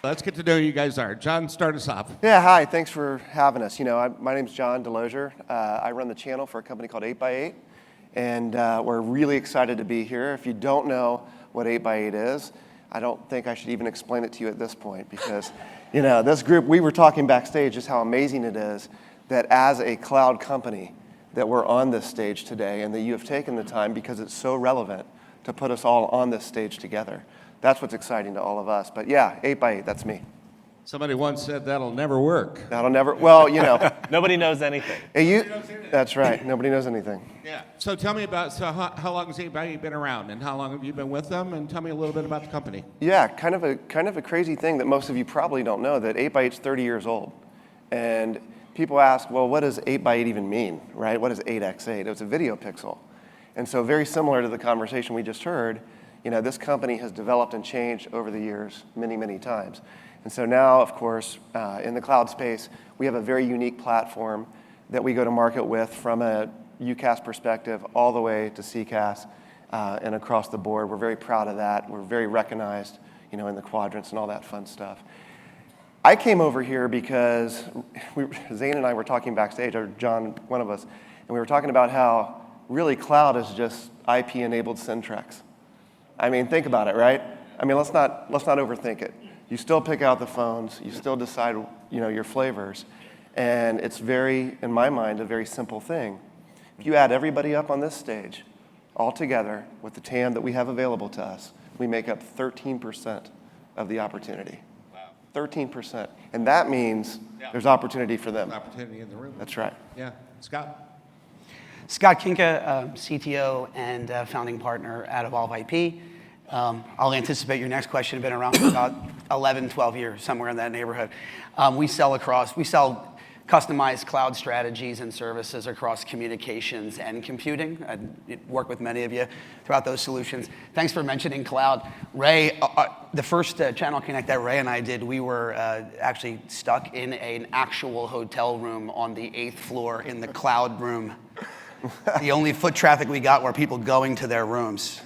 Let's get to know who you guys are. John, start us off. Yeah, hi. Thanks for having us. My name's John Delosier. I run the channel for a company called 8x8, and we're really excited to be here. If you don't know what 8x8 is, I don't think I should even explain it to you at this point because, this group, we were talking backstage just how amazing it is that as a cloud company that we're on this stage today and that you have taken the time because it's so relevant to put us all on this stage together. That's what's exciting to all of us. But yeah, 8x8, that's me. Somebody once said that'll never work. That'll never, well, Nobody knows anything. That's right, nobody knows anything. Yeah, so tell me about, how long has 8x8 been around and how long have you been with them? And tell me a little bit about the company. Yeah, kind of a crazy thing that most of you probably don't know, that 8x8's 30 years old. And people ask, well, what does 8x8 even mean, right? What is 8x8? It's a video pixel. And so very similar to the conversation we just heard, this company has developed and changed over the years many, many times. And so now, of course, in the cloud space, we have a very unique platform that we go to market with from a UCaaS perspective all the way to CCaaS and across the board. We're very proud of that. We're very recognized, in the quadrants and all that fun stuff. I came over here because Zane and I were talking backstage, or John, one of us, and we were talking about how really cloud is just IP-enabled Centrex. I mean, think about it, right? I mean, let's not overthink it. You still pick out the phones, you still decide, your flavors, and it's very, in my mind, a very simple thing. If you add everybody up on this stage, all together, with the TAM that we have available to us, we make up 13% of the opportunity. Wow. 13%. And that means there's opportunity for them. There's opportunity in the room. That's right. Yeah. Scott? Scott Kinka, CTO and founding partner at Evolve IP. I'll anticipate your next question. I've been around for about 11, 12 years, somewhere in that neighborhood. We sell customized cloud strategies and services across communications and computing. I work with many of you throughout those solutions. Thanks for mentioning cloud. Ray, the first Channel Connect that Ray and I did, we were actually stuck in an actual hotel room on the 8th floor in the cloud room. The only foot traffic we got were people going to their rooms,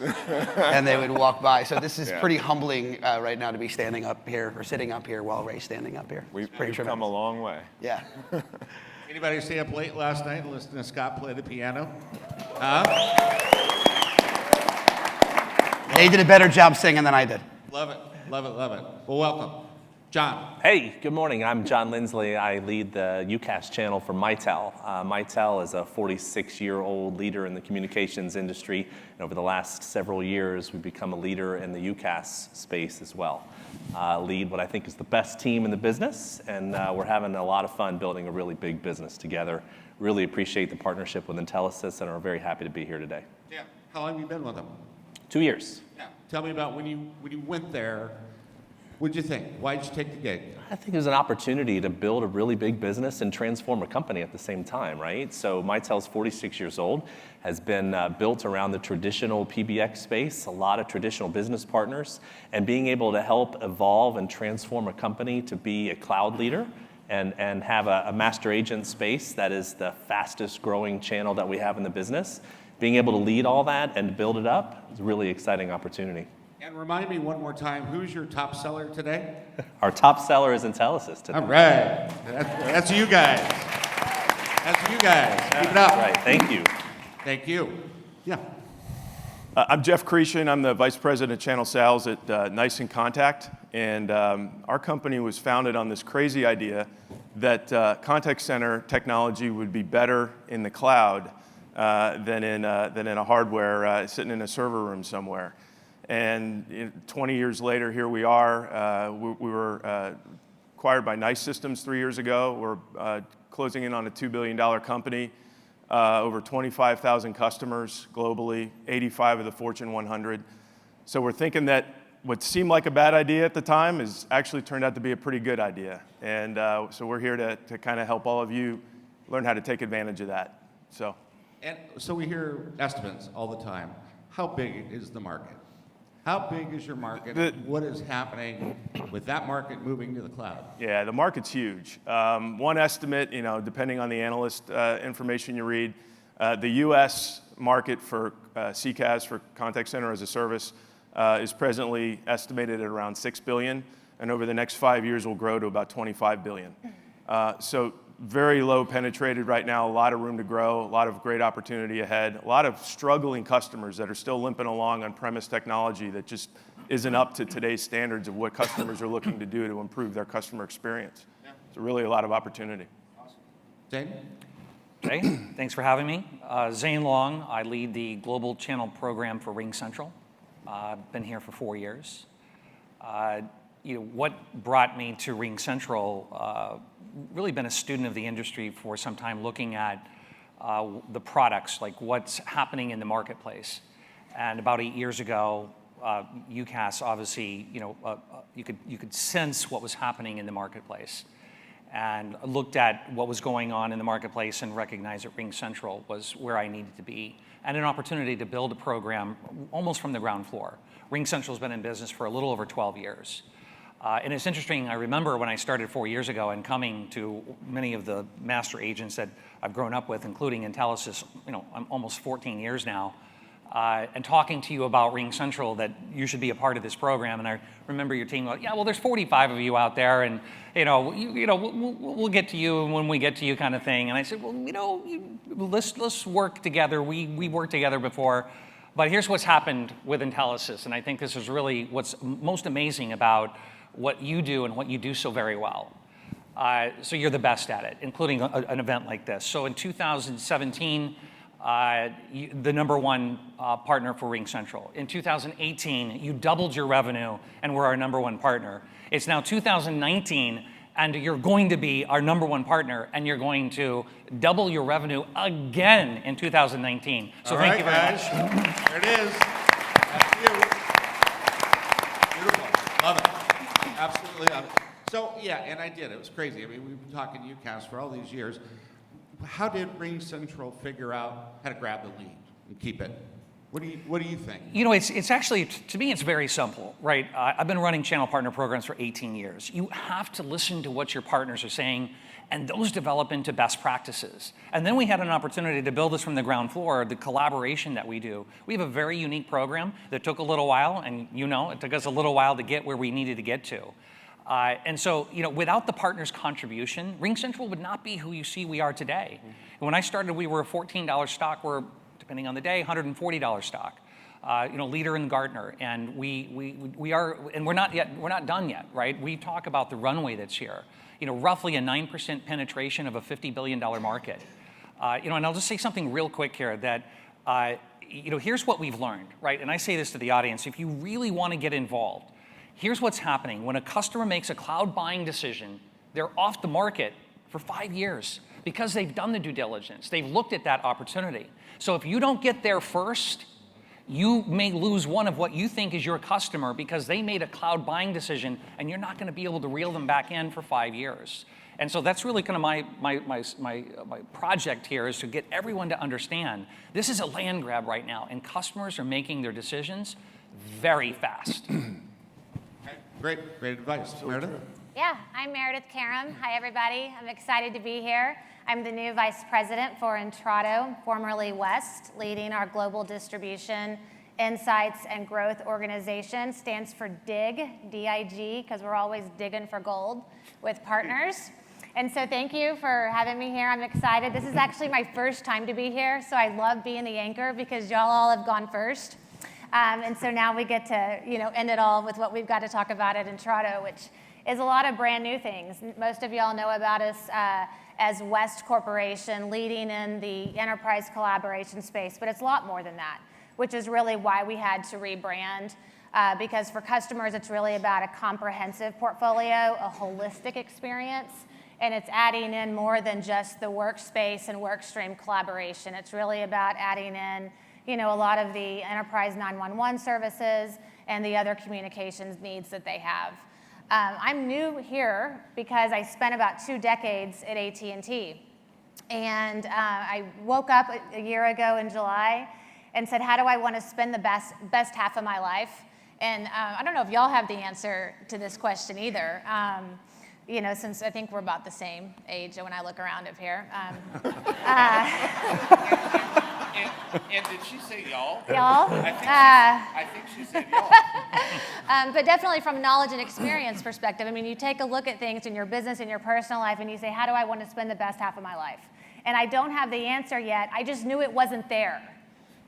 and they would walk by. So this is pretty humbling right now to be standing up here, or sitting up here while Ray's standing up here. We've come a long way. Yeah. Anybody stay up late last night and listen to Scott play the piano? They did a better job singing than I did. Love it, love it, love it. Well, welcome. John. Hey, good morning. I'm John Lindsley. I lead the UCaaS channel for Mitel. Mitel is a 46-year-old leader in the communications industry. And over the last several years, we've become a leader in the UCaaS space as well. Lead what I think is the best team in the business, and we're having a lot of fun building a really big business together. Really appreciate the partnership with Intelisys, and are very happy to be here today. Yeah. How long have you been with them? 2 years. Yeah. Tell me about when you went there. What'd you think? Why'd you take the gig? I think it was an opportunity to build a really big business and transform a company at the same time, right? So Mitel's 46 years old, has been built around the traditional PBX space, a lot of traditional business partners, and being able to help evolve and transform a company to be a cloud leader and have a master agent space that is the fastest growing channel that we have in the business. Being able to lead all that and build it up is a really exciting opportunity. And remind me one more time, who's your top seller today? Our top seller is Intelisys today. All right. That's you guys. That's you guys. Keep it up. Right. Thank you. Thank you. Yeah. I'm Jeff Cretion. I'm the Vice President of Channel Sales at Nice and Contact. And our company was founded on this crazy idea that contact center technology would be better in the cloud than in a hardware sitting in a server room somewhere. And 20 years later, here we are. We were acquired by Nice Systems 3 years ago. We're closing in on a $2 billion company, over 25,000 customers globally, 85 of the Fortune 100. So we're thinking that what seemed like a bad idea at the time has actually turned out to be a pretty good idea. And so we're here to kind of help all of you learn how to take advantage of that. And so we hear estimates all the time. How big is the market? How big is your market? What is happening with that market moving to the cloud? Yeah, the market's huge. One estimate, depending on the analyst information you read, the U.S. market for CCaaS, for contact center as a service, is presently estimated at around $6 billion. and over the next 5 years will grow to about 25 billion. So very low penetrated right now, a lot of room to grow, a lot of great opportunity ahead, a lot of struggling customers that are still limping along on premise technology that just isn't up to today's standards of what customers are looking to do to improve their customer experience. So really a lot of opportunity. Zane? Okay, thanks for having me. Zane Long, I lead the global channel program for RingCentral. I've been here for 4 years. What brought me to RingCentral, really been a student of the industry for some time, looking at the products, like what's happening in the marketplace. And about 8 years ago, UCaaS, obviously, you could sense what was happening in the marketplace, and looked at what was going on in the marketplace and recognized that RingCentral was where I needed to be, and an opportunity to build a program almost from the ground floor. RingCentral's been in business for a little over 12 years. And it's interesting, I remember when I started 4 years ago and coming to many of the master agents that I've grown up with, including Intelisys, I'm almost 14 years now, and talking to you about RingCentral, that you should be a part of this program. And I remember your team going, yeah, well, there's 45 of you out there, and we'll get to you when we get to you, kind of thing. And I said, well, let's work together. We worked together before, but here's what's happened with Intelisys, and I think this is really what's most amazing about what you do and what you do so very well. So you're the best at it, including an event like this. So in 2017, the number one partner for RingCentral. In 2018, you doubled your revenue and were our number one partner. It's now 2019, and you're going to be our number one partner, and you're going to double your revenue again in 2019. So All thank right, you very guys. much. There it is. That's you. Beautiful. Love it. Absolutely love it. So, yeah, and I did. It was crazy. I mean, we've been talking to UCaaS for all these years. How did RingCentral figure out how to grab the lead and keep it? What do you think? It's actually, to me, it's very simple, right? I've been running channel partner programs for 18 years. You have to listen to what your partners are saying, and those develop into best practices. And then we had an opportunity to build this from the ground floor, the collaboration that we do. We have a very unique program that took a little while, and it took us a little while to get where we needed to get to. And so, without the partner's contribution, RingCentral would not be who you see we are today. And when I started, we were a $14 stock. We're, depending on the day, $140 stock. Leader in Gartner, and we are, and we're not done yet, right? We talk about the runway that's here. Roughly a 9% penetration of a $50 billion market. And I'll just say something real quick here that, here's what we've learned, right? And I say this to the audience: if you really want to get involved, here's what's happening. When a customer makes a cloud buying decision, they're off the market for 5 years because they've done the due diligence. They've looked at that opportunity. So if you don't get there first, you may lose one of what you think is your customer because they made a cloud buying decision, and you're not going to be able to reel them back in for 5 years. And so that's really kind of my project here, is to get everyone to understand this is a land grab right now, and customers are making their decisions very fast. Great advice. Meredith? Yeah, I'm Meredith Karam. Hi, everybody. I'm excited to be here. I'm the new Vice President for Intrado, formerly West, leading our global distribution, insights, and growth organization. Stands for DIG, D-I-G, because we're always digging for gold with partners. And so thank you for having me here. I'm excited. This is actually my first time to be here, so I love being the anchor because y'all all have gone first. And so now we get to, end it all with what we've got to talk about at Intrado, which is a lot of brand new things. Most of y'all know about us as West Corporation, leading in the enterprise collaboration space, but it's a lot more than that, which is really why we had to rebrand, because for customers, it's really about a comprehensive portfolio, a holistic experience, and it's adding in more than just the workspace and workstream collaboration. It's really about adding in a lot of the enterprise 911 services and the other communications needs that they have. I'm new here because I spent about 2 decades at AT&T. And I woke up a year ago in July and said, how do I want to spend the best half of my life? And I don't know if y'all have the answer to this question either. Since I think we're about the same age when I look around up here. And did she say y'all? Y'all? I think she said y'all. But definitely from knowledge and experience perspective, I mean, you take a look at things in your business, in your personal life, and you say, how do I want to spend the best half of my life? And I don't have the answer yet. I just knew it wasn't there.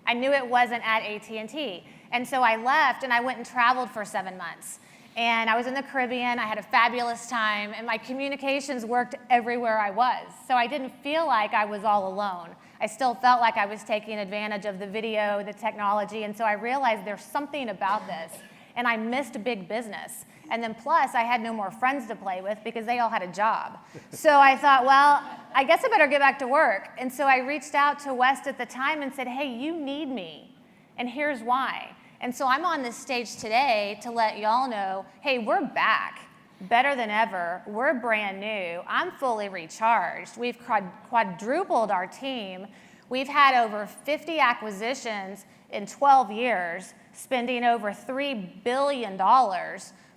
I knew it wasn't at AT&T. And so I left, and I went and traveled for 7 months. And I was in the Caribbean. I had a fabulous time, and my communications worked everywhere I was. So I didn't feel like I was all alone. I still felt like I was taking advantage of the video, the technology, and so I realized there's something about this. And I missed big business. And then plus, I had no more friends to play with because they all had a job. So I thought, well, I guess I better get back to work. And so I reached out to West at the time and said, hey, you need me, and here's why. And so I'm on this stage today to let y'all know, hey, we're back, better than ever. We're brand new. I'm fully recharged. We've quadrupled our team. We've had over 50 acquisitions in 12 years, spending over $3 billion,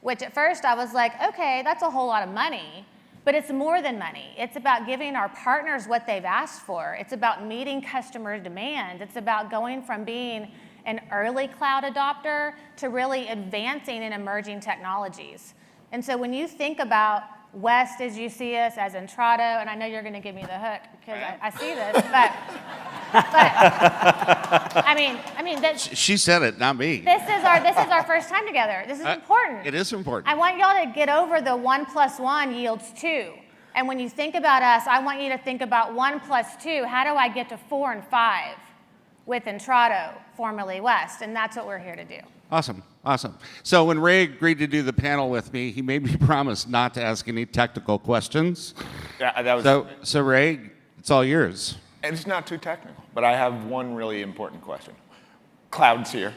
which at first I was like, okay, that's a whole lot of money. But it's more than money. It's about giving our partners what they've asked for. It's about meeting customer demand. It's about going from being an early cloud adopter to really advancing in emerging technologies. And so when you think about West as you see us, as Intrado, and I know you're going to give me the hook because I see this, but I mean, She said it, not me. this is our first time together. This is important. It is important. I want y'all to get over the 1 + 1 yields 2. And when you think about us, I want you to think about 1 + 2. How do I get to 4 and 5 with Intrado, formerly West? And that's what we're here to do. Awesome, awesome. So when Ray agreed to do the panel with me, he made me promise not to ask any technical questions. Yeah, that was. So Ray, it's all yours. It's not too technical, but I have one really important question. Cloud's here.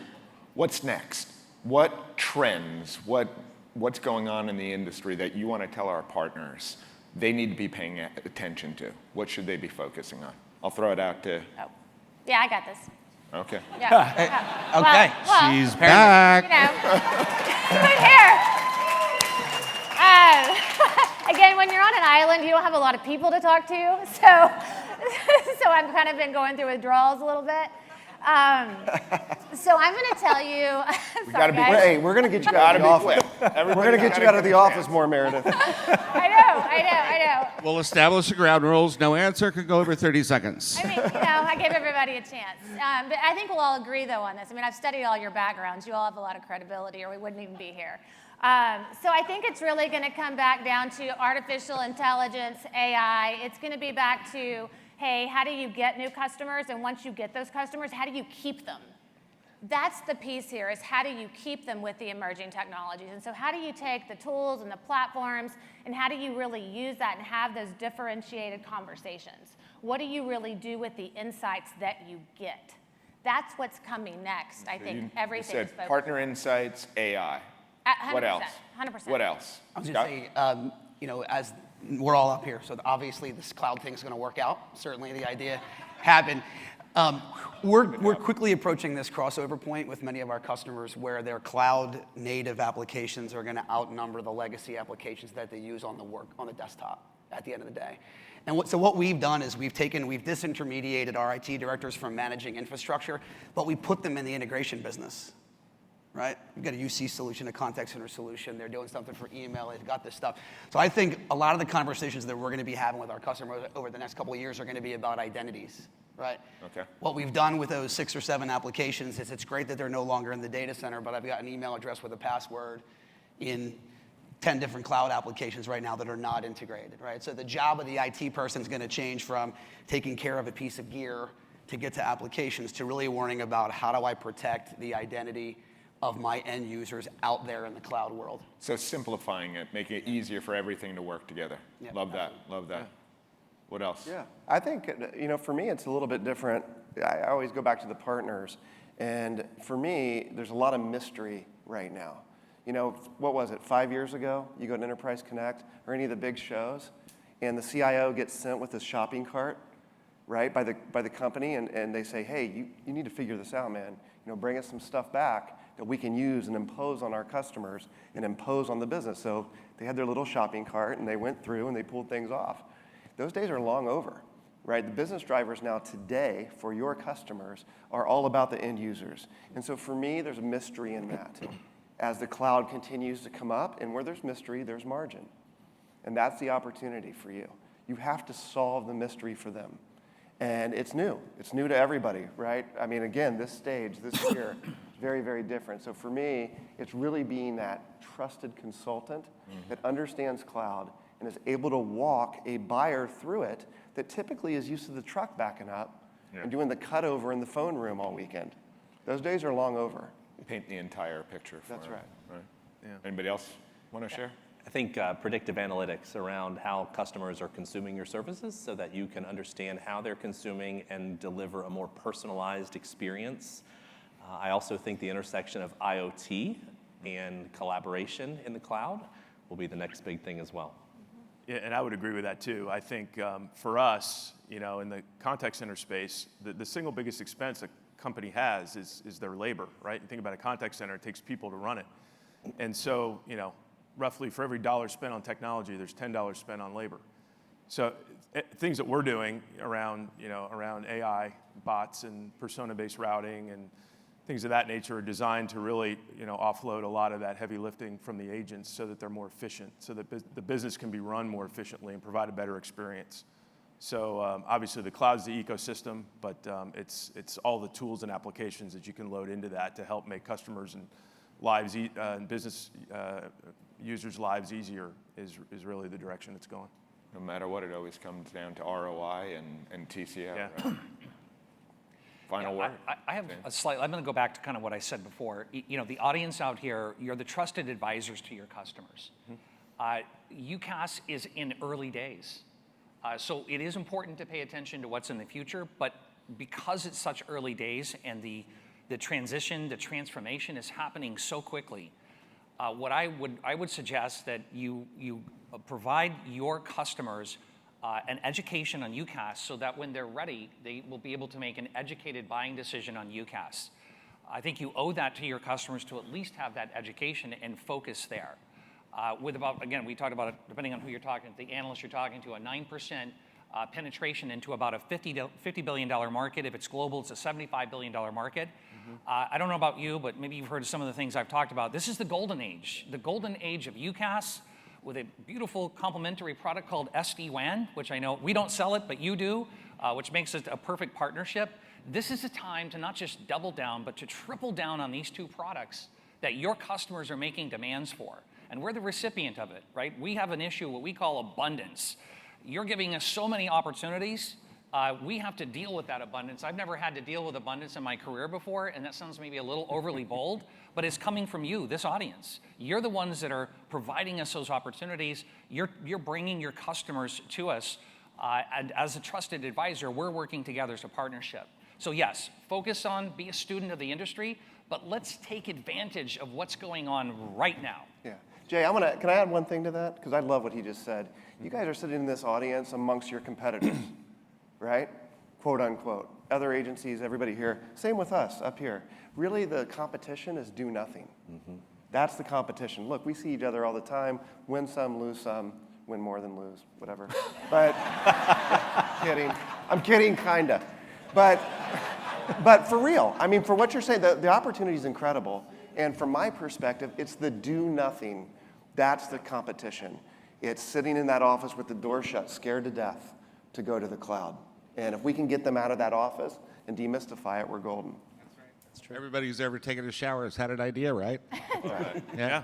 What's next? What trends? What's going on in the industry that you want to tell our partners they need to be paying attention to? What should they be focusing on? I'll throw it out to. Oh. Yeah, I got this. Okay. Yeah. Okay. Well, She's back. you know, right here. Again, when you're on an island, you don't have a lot of people to talk to, so I've kind of been going through withdrawals a little bit. So I'm going to tell you. Sorry, guys. Hey, we're going to get you out of the office. We're going to get you out of the office more, Meredith. I know. We'll establish the ground rules. No answer can go over 30 seconds. I mean, I gave everybody a chance. But I think we'll all agree, though, on this. I mean, I've studied all your backgrounds. You all have a lot of credibility, or we wouldn't even be here. So I think it's really going to come back down to artificial intelligence, AI. It's going to be back to, hey, how do you get new customers? And once you get those customers, how do you keep them? That's the piece here, is how do you keep them with the emerging technologies? And so how do you take the tools and the platforms, and how do you really use that and have those differentiated conversations? What do you really do with the insights that you get? That's what's coming next. I think everything You is said focused. partner insights, AI. 100%, What else? 100%. What else? I was Scott? going to say, as we're all up here, so obviously this cloud thing's going to work out. Certainly the idea happened. We're quickly approaching this crossover point with many of our customers where their cloud native applications are going to outnumber the legacy applications that they use on the desktop at the end of the day. And so what we've done is we've disintermediated our IT directors from managing infrastructure, but we put them in the integration business. Right? We've got a UC solution, a contact center solution. They're doing something for email. They've got this stuff. So I think a lot of the conversations that we're going to be having with our customers over the next couple of years are going to be about identities, right? Okay. What we've done with those 6 or 7 applications is it's great that they're no longer in the data center, but I've got an email address with a password in 10 different cloud applications right now that are not integrated, right? So the job of the IT person is going to change from taking care of a piece of gear to get to applications to really worrying about how do I protect the identity of my end users out there in the cloud world. So simplifying it, making it easier for everything to work together. Yeah. Love that. Love that. What else? Yeah, I think, for me, it's a little bit different. I always go back to the partners. And for me, there's a lot of mystery right now. What was it, 5 years ago? You go to Enterprise Connect or any of the big shows, and the CIO gets sent with his shopping cart, right, by the company, and they say, hey, you need to figure this out, man. Bring us some stuff back that we can use and impose on our customers and impose on the business. So they had their little shopping cart, and they went through, and they pulled things off. Those days are long over, right? The business drivers now today for your customers are all about the end users. And so for me, there's a mystery in that. as the cloud continues to come up, and where there's mystery, there's margin. And that's the opportunity for you. You have to solve the mystery for them. And it's new. It's new to everybody, right? I mean, again, this stage, this year, very, very different. So for me, it's really being that trusted consultant that understands cloud and is able to walk a buyer through it that typically is used to the truck backing up and doing the cutover in the phone room all weekend. Those days are long over. Paint the entire picture for That's them, right. Yeah. Anybody else want to share? I think predictive analytics around how customers are consuming your services so that you can understand how they're consuming and deliver a more personalized experience. I also think the intersection of IoT and collaboration in the cloud will be the next big thing as well. Yeah, and I would agree with that too. I think for us, in the contact center space, the single biggest expense a company has is their labor, right? You think about a contact center, it takes people to run it. And so, roughly for every dollar spent on technology, there's $10 spent on labor. So things that we're doing around AI, bots and persona-based routing and things of that nature are designed to really, offload a lot of that heavy lifting from the agents so that they're more efficient, so that the business can be run more efficiently and provide a better experience. So obviously the cloud's the ecosystem, but it's all the tools and applications that you can load into that to help make customers and lives and business users' lives easier is really the direction it's going. No matter what, it always comes down to ROI and TCO. Yeah. Right? Final word. I have a slight, I'm going to go back to kind of what I said before. The audience out here, you're the trusted advisors to your customers. UCaaS is in early days. So it is important to pay attention to what's in the future, but because it's such early days and the transition, the transformation is happening so quickly, what I would suggest that you provide your customers an education on UCaaS so that when they're ready, they will be able to make an educated buying decision on UCaaS. I think you owe that to your customers to at least have that education and focus there. With about, again, we talked about it, depending on who you're talking to, the analyst you're talking to, a 9% penetration into about a $50 billion market. If it's global, it's a $75 billion market. I don't know about you, but maybe you've heard of some of the things I've talked about. This is the golden age of UCaaS with a beautiful complementary product called SD-WAN, which I know we don't sell it, but you do, which makes it a perfect partnership. This is a time to not just double down, but to triple down on these two products that your customers are making demands for. And we're the recipient of it, right? We have an issue, what we call abundance. You're giving us so many opportunities. We have to deal with that abundance. I've never had to deal with abundance in my career before, and that sounds maybe a little overly bold, but it's coming from you, this audience. You're the ones that are providing us those opportunities. You're bringing your customers to us, and as a trusted advisor, we're working together as a partnership. So yes, focus on, be a student of the industry, but let's take advantage of what's going on right now. Yeah. Jay, can I add one thing to that? Because I love what he just said. You guys are sitting in this audience amongst your competitors, right? Quote unquote. Other agencies, everybody here. Same with us up here. Really, the competition is do nothing. That's the competition. Look, we see each other all the time. Win some, lose some. Win more than lose, whatever. But, kidding. I'm kidding, kinda. But for real, I mean, for what you're saying, the opportunity is incredible. And from my perspective, it's the do nothing. That's the competition. It's sitting in that office with the door shut, scared to death to go to the cloud. And if we can get them out of that office and demystify it, we're golden. That's true. Everybody who's ever taken a shower has had an idea, right? Yeah.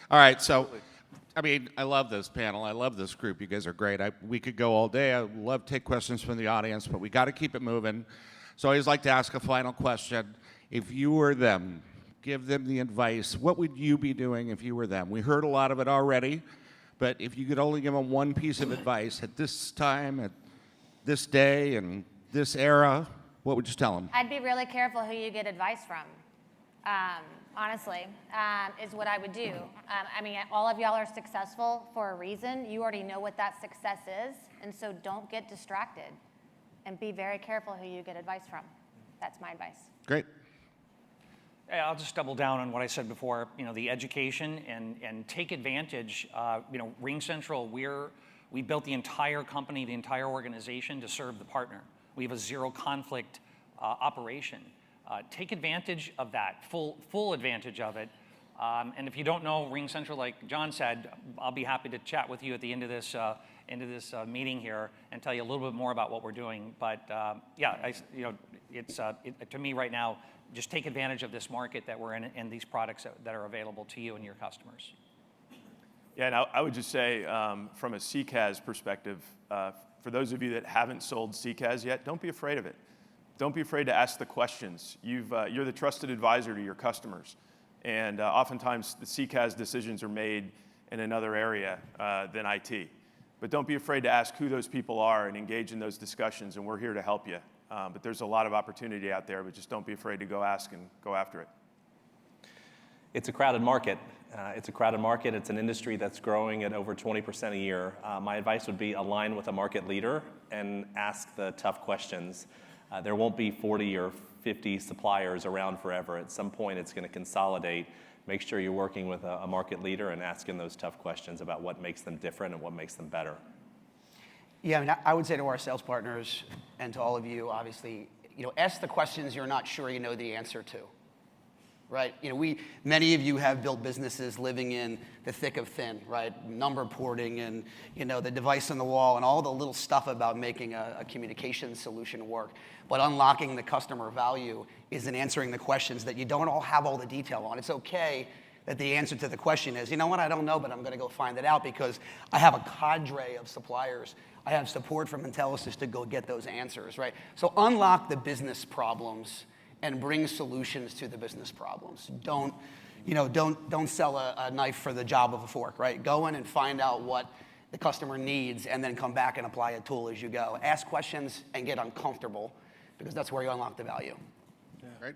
All right, so, I mean, I love this panel. I love this group. You guys are great. We could go all day. I would love to take questions from the audience, but we got to keep it moving. So I always like to ask a final question. If you were them, give them the advice. What would you be doing if you were them? We heard a lot of it already, but if you could only give them one piece of advice at this time, at this day, and this era, what would you tell them? I'd be really careful who you get advice from, honestly, is what I would do. I mean, all of y'all are successful for a reason. You already know what that success is, and so don't get distracted, and be very careful who you get advice from. That's my advice. Great. I'll just double down on what I said before, the education and take advantage. RingCentral, we built the entire company, the entire organization to serve the partner. We have a zero conflict operation. Take advantage of that, full advantage of it. And if you don't know Ring Central, like John said, I'll be happy to chat with you at the end of this meeting here and tell you a little bit more about what we're doing. But yeah, to me right now, just take advantage of this market that we're in and these products that are available to you and your customers. Yeah, and I would just say, from a CCaaS perspective, for those of you that haven't sold CCaaS yet, don't be afraid of it. Don't be afraid to ask the questions. You're the trusted advisor to your customers. And oftentimes, the CCaaS decisions are made in another area than IT. But don't be afraid to ask who those people are and engage in those discussions, and we're here to help you. But there's a lot of opportunity out there, but just don't be afraid to go ask and go after it. It's a crowded market. It's an industry that's growing at over 20% a year. My advice would be align with a market leader and ask the tough questions. There won't be 40 or 50 suppliers around forever. At some point, it's going to consolidate. Make sure you're working with a market leader and asking those tough questions about what makes them different and what makes them better. Yeah, I mean, I would say to our sales partners and to all of you, obviously, ask the questions you're not sure you know the answer to. Right? Many of you have built businesses living in the thick of thin, right? Number porting and, the device on the wall and all the little stuff about making a communication solution work. But unlocking the customer value is in answering the questions that you don't all have all the detail on. It's okay that the answer to the question is, you know what, I don't know, but I'm going to go find it out because I have a cadre of suppliers. I have support from Intelisys to go get those answers, right? So unlock the business problems and bring solutions to the business problems. Don't sell a knife for the job of a fork, right? Go in and find out what the customer needs and then come back and apply a tool as you go. Ask questions and get uncomfortable because that's where you unlock the value. Yeah. Right?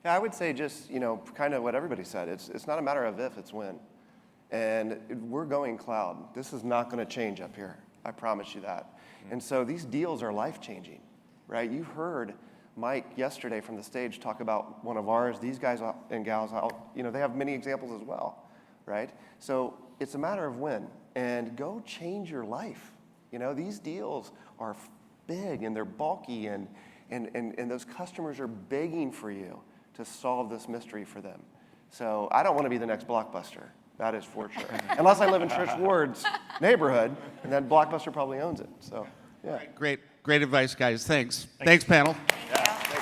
Yeah, I would say just, kind of what everybody said. It's not a matter of if, it's when. And we're going cloud. This is not going to change up here. I promise you that. And so these deals are life-changing, right? You heard Mike yesterday from the stage talk about one of ours. These guys and gals, they have many examples as well, right? So it's a matter of when. And go change your life. These deals are big and they're bulky and those customers are begging for you to solve this mystery for them. So I don't want to be the next Blockbuster. That is for sure. Unless I live in Trish Ward's neighborhood, and then Blockbuster probably owns it. So, yeah. Great advice, guys. Thanks, panel. Yeah.